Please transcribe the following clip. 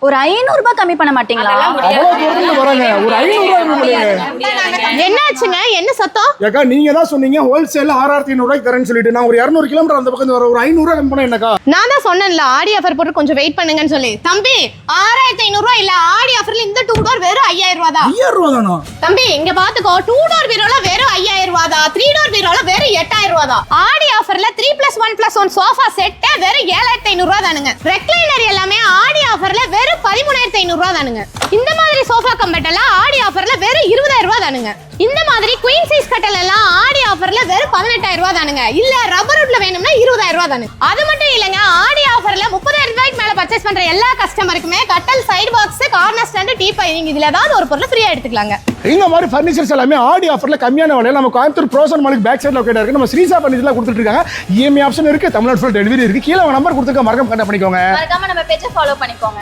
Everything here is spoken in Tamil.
ஒரு 500 ரூபாய் கம்மி பண்ண மாட்டீங்களா? என்னாச்சுங்க, என்ன சத்தம்? ஏக்கா நீங்க தான் சொன்னீங்க ஹோல்சேல் 6500 ரூபாய்க்கு தரேன்னு சொல்லிட்டு நான் ஒரு 200 கிலோமீட்டர் அந்த பக்கம் வர ஒரு 500 ரூபாய் கம்மி பண்ண என்னக்கா? நான் தான் சொன்னேன்ல ஆடி ஆஃபர் போட்டு கொஞ்சம் வெயிட் பண்ணுங்கன்னு சொல்லி. தம்பி 6500 ரூபாய் இல்ல, ஆடி ஆஃபர்ல இந்த 2 டோர் வெறும் 5000 ரூபாய் தான். 5000 ரூபாய் தானா? தம்பி இங்க பாத்துக்கோ, 2 டோர் பீரோல வெறும் 5000 ரூபாய் தான், 3 டோர் பீரோல வெறும் 8000 ரூபாய் தான். ஆடி ஆஃபர்ல 3+1+1 சோஃபா செட் வெறும் 7500 ரூபாய் தானுங்க. ரெக்லைனர் எல்லாமே ஆடி ஆஃபர்ல வெறும் 13500 ரூபாய் தானுங்க. இந்த மாதிரி சோஃபா கம்பெட் எல்லாம் ஆடி ஆஃபர்ல வெறும் 20000 ரூபாய் தானுங்க. இந்த மாதிரி குயின் சைஸ் கட்டல் எல்லாம் ஆடி ஆஃபர்ல வெறும் 18000 ரூபாய் தானுங்க. இல்ல ரப்பர் வுட்ல வேணும்னா 20000 ரூபாய் தானுங்க. அது மட்டும் இல்லங்க, ஆடி ஆஃபர்ல 30000 ரூபாய்க்கு மேல பர்ச்சேஸ் பண்ற எல்லா கஸ்டமருக்குமே கட்டல், சைடு பாக்ஸ், கார்னர் ஸ்டாண்ட், டீ பைனிங் இதுல ஏதாவது ஒரு பொருள் ஃப்ரீயா எடுத்துக்கலாங்க. இந்த மாதிரி ஃபர்னிச்சர்ஸ் எல்லாமே ஆடி ஆஃபர்ல கம்மியான விலையில நம்ம கோயம்புத்தூர் ப்ரோசன் மாலுக்கு பேக் சைடுல லொகேட் இருக்கு. நம்ம ஸ்ரீசா ஃபர்னிச்சர்ல கொடுத்துட்டு இருக்காங்க. இஎம்ஐ ஆப்ஷன் இருக்கு, தமிழ்நாடு ஃபுல் டெலிவரி இருக்கு. கீழ நம்பர் கொடுத்துருக்க, மறக்காம கான்டாக்ட் பண்ணிக்கோங்க. மறக்காம நம்ம பேஜை ஃபாலோ பண்ணிக்கோங்க.